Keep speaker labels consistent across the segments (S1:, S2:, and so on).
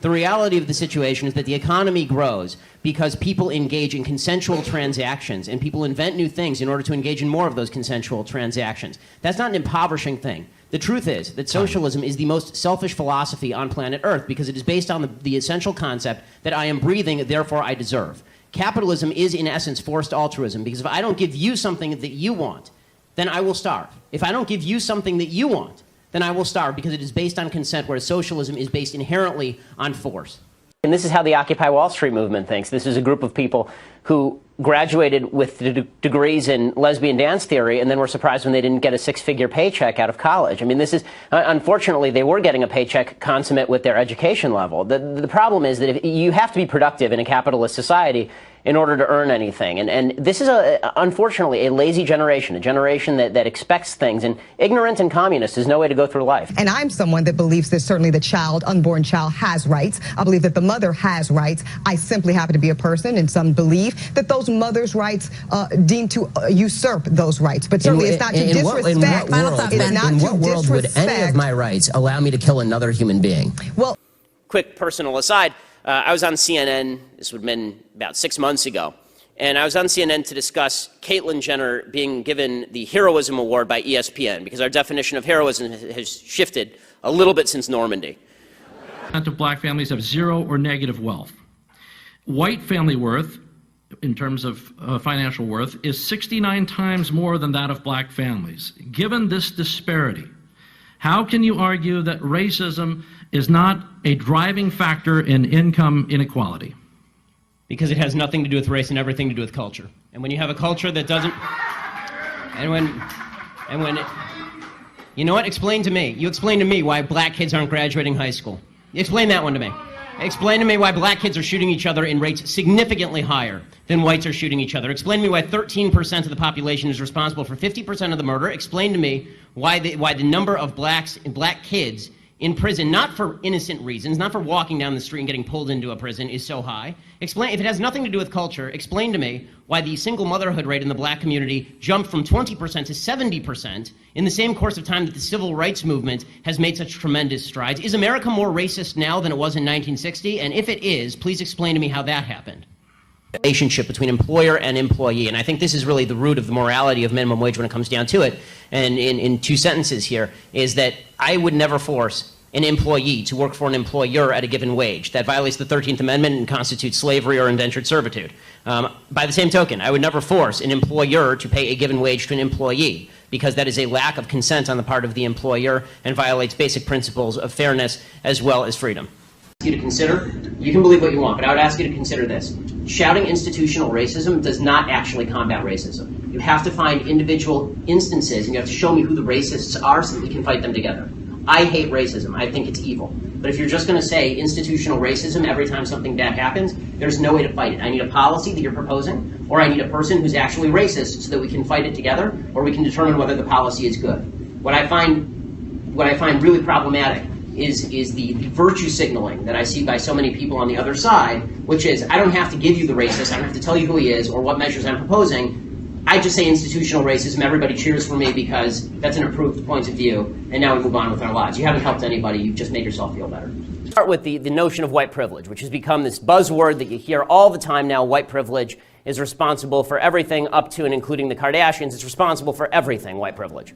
S1: The reality of the situation is that the economy grows because people engage in consensual transactions, and people invent new things in order to engage in more of those consensual transactions. That's not an impoverishing thing. The truth is that socialism is the most selfish philosophy on planet Earth because it is based on the essential concept that I am breathing, therefore I deserve. Capitalism is, in essence, forced altruism, because if I don't give you something that you want, then I will starve. If I don't give you something that you want, then I will starve, because it is based on consent, whereas socialism is based inherently on force. And this is how the Occupy Wall Street movement thinks. This is a group of people who graduated with degrees in lesbian dance theory and then were surprised when they didn't get a six-figure paycheck out of college. I mean, this is, unfortunately, they were getting a paycheck consummate with their education level. The problem is that if you have to be productive in a capitalist society in order to earn anything. And this is, unfortunately, a lazy generation, a generation that expects things. And ignorant and communist is no way to go through life. And I'm someone that believes that certainly the child, unborn child, has rights. I believe that the mother has rights. I simply happen to be a person, and some believe that those mothers' rights deem to usurp those rights. But certainly it's not to disrespect. In what world would any of my rights allow me to kill another human being? Well, quick personal aside. I was on CNN, this would have been about 6 months ago, and I was on CNN to discuss Caitlyn Jenner being given the Heroism Award by ESPN, because our definition of heroism has shifted a little bit since Normandy.
S2: Of black families have zero or negative wealth. White family worth, in terms of financial worth, is 69 times more than that of black families. Given this disparity, how can you argue that racism is not a driving factor in income inequality?
S1: Because it has nothing to do with race and everything to do with culture. And when you have a culture that doesn't, you know what? Explain to me. You explain to me why black kids aren't graduating high school. Explain that one to me. Explain to me why black kids are shooting each other in rates significantly higher than whites are shooting each other. Explain to me why 13% of the population is responsible for 50% of the murder. Explain to me why the number of black kids in prison, not for innocent reasons, not for walking down the street and getting pulled into a prison, is so high. Explain, if it has nothing to do with culture, explain to me why the single motherhood rate in the black community jumped from 20% to 70% in the same course of time that the civil rights movement has made such tremendous strides. Is America more racist now than it was in 1960? And if it is, please explain to me how that happened. Relationship between employer and employee, and I think this is really the root of the morality of minimum wage when it comes down to it, and in two sentences here, is that I would never force an employee to work for an employer at a given wage. That violates the 13th Amendment and constitutes slavery or indentured servitude. By the same token, I would never force an employer to pay a given wage to an employee, because that is a lack of consent on the part of the employer and violates basic principles of fairness as well as freedom. You to consider, you can believe what you want, but I would ask you to consider this. Shouting institutional racism does not actually combat racism. You have to find individual instances, and you have to show me who the racists are so that we can fight them together. I hate racism. I think it's evil. But if you're just going to say institutional racism every time something bad happens, there's no way to fight it. I need a policy that you're proposing, or I need a person who's actually racist so that we can fight it together, or we can determine whether the policy is good. What I find really problematic is the virtue signaling that I see by so many people on the other side, which is, I don't have to give you the racist, I don't have to tell you who he is or what measures I'm proposing. I just say institutional racism, everybody cheers for me because that's an approved point of view, and now we move on with our lives. You haven't helped anybody, you've just made yourself feel better. Start with the notion of white privilege, which has become this buzzword that you hear all the time now. White privilege is responsible for everything up to and including the Kardashians. It's responsible for everything, white privilege.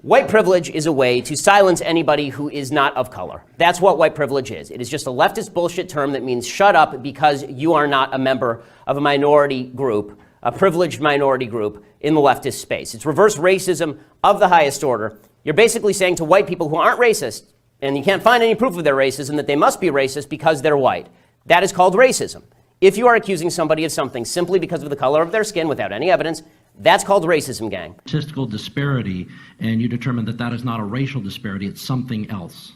S1: White privilege is a way to silence anybody who is not of color. That's what white privilege is. It is just a leftist bullshit term that means shut up because you are not a member of a minority group, a privileged minority group in the leftist space. It's reverse racism of the highest order. You're basically saying to white people who aren't racist, and you can't find any proof of their racism, that they must be racist because they're white. That is called racism. If you are accusing somebody of something simply because of the color of their skin without any evidence, that's called racism, gang.
S2: Statistical disparity, and you determine that that is not a racial disparity, it's something else.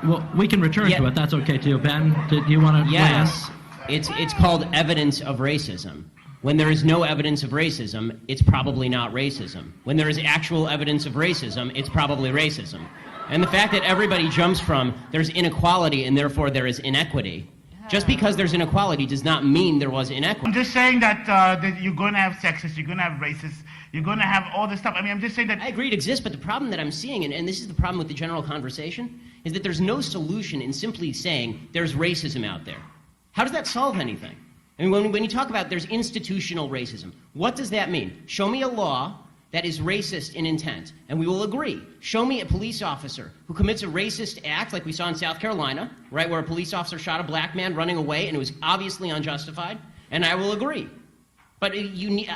S2: Well, we can return to it. That's okay too. Ben, did you want to?
S1: Yes, it's called evidence of racism. When there is no evidence of racism, it's probably not racism. When there is actual evidence of racism, it's probably racism. And the fact that everybody jumps from there's inequality and therefore there is inequity Just because there's inequality does not mean there was inequity.
S3: I'm just saying that you're going to have sexists, you're going to have racists, you're going to have all this stuff. I mean, I'm just saying that...
S1: I agree it exists, but the problem that I'm seeing, and this is the problem with the general conversation, is that there's no solution in simply saying there's racism out there. How does that solve anything? I mean, when you talk about there's institutional racism, what does that mean? Show me a law that is racist in intent, and we will agree. Show me a police officer who commits a racist act, like we saw in South Carolina, right, where a police officer shot a black man running away, and it was obviously unjustified, and I will agree. But you need...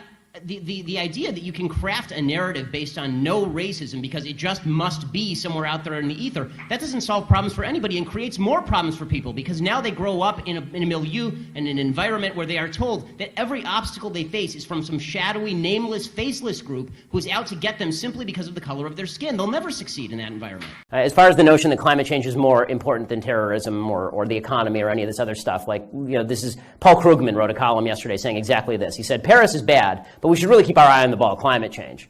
S1: The idea that you can craft a narrative based on no racism because it just must be somewhere out there in the ether, that doesn't solve problems for anybody and creates more problems for people because now they grow up in a milieu and an environment where they are told that every obstacle they face is from some shadowy, nameless, faceless group who's out to get them simply because of the color of their skin. They'll never succeed in that environment. As far as the notion that climate change is more important than terrorism or the economy or any of this other stuff, like, this is Paul Krugman wrote a column yesterday saying exactly this. He said, Paris is bad, but we should really keep our eye on the ball, climate change.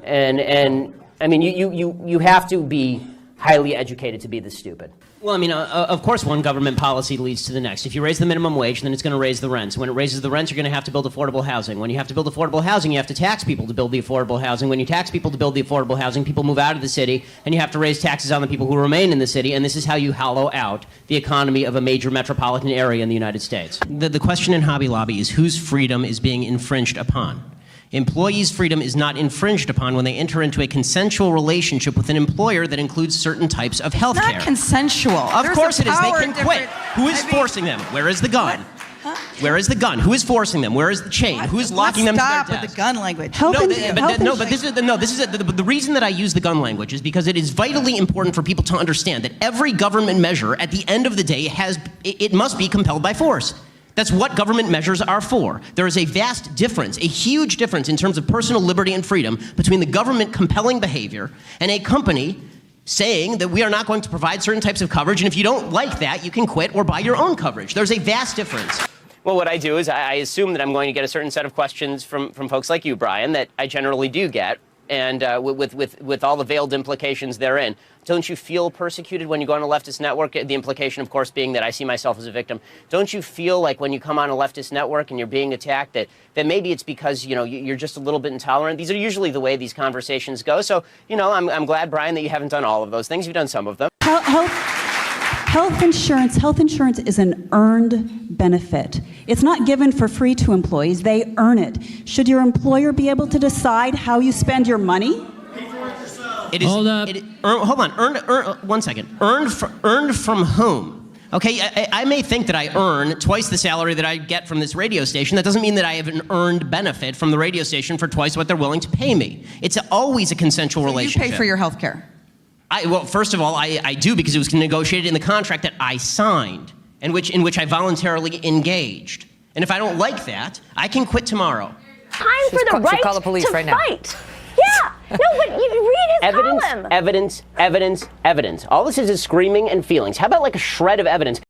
S1: And I mean, you have to be highly educated to be this stupid. Well, I mean, of course one government policy leads to the next. If you raise the minimum wage, then it's going to raise the rents. When it raises the rents, you're going to have to build affordable housing. When you have to build affordable housing, you have to tax people to build the affordable housing. When you tax people to build the affordable housing, people move out of the city, and you have to raise taxes on the people who remain in the city, and this is how you hollow out the economy of a major metropolitan area in the United States. The question in Hobby Lobby is whose freedom is being infringed upon. Employees' freedom is not infringed upon when they enter into a consensual relationship with an employer that includes certain types of health care.
S4: Not consensual.
S1: Of course it is. They can quit. Who is forcing them? Where is the gun? Huh? Where is the gun? Who is forcing them? Where is the chain? Who is locking them to their desk?
S4: Stop with the gun language.
S1: The reason that I use the gun language is because it is vitally important for people to understand that every government measure at the end of the day it must be compelled by force. That's what government measures are for. There is a vast difference, a huge difference in terms of personal liberty and freedom between the government compelling behavior and a company saying that we are not going to provide certain types of coverage, and if you don't like that, you can quit or buy your own coverage. There's a vast difference. Well, what I do is I assume that I'm going to get a certain set of questions from folks like you, Brian, that I generally do get, and with all the veiled implications therein. Don't you feel persecuted when you go on a leftist network? The implication, of course, being that I see myself as a victim. Don't you feel like when you come on a leftist network and you're being attacked that maybe it's because, you're just a little bit intolerant? These are usually the way these conversations go. So, I'm glad, Brian, that you haven't done all of those things. You've done some of them.
S5: Health insurance is an earned benefit. It's not given for free to employees. They earn it. Should your employer be able to decide how you spend your money?
S1: It is, hold up. Hold on. Earned 1 second. Earned from whom? Okay, I may think that I earn twice the salary that I get from this radio station. That doesn't mean that I have an earned benefit from the radio station for twice what they're willing to pay me. It's always a consensual relationship.
S4: You pay for your health care?
S1: Well, first of all, I do because it was negotiated in the contract that I signed, in which I voluntarily engaged. And if I don't like that, I can quit tomorrow.
S6: Time for the right
S7: call the police
S6: to
S7: right now.
S6: fight. Yeah. No, but you read his column.
S1: Evidence. All this is screaming and feelings. How about like a shred of evidence?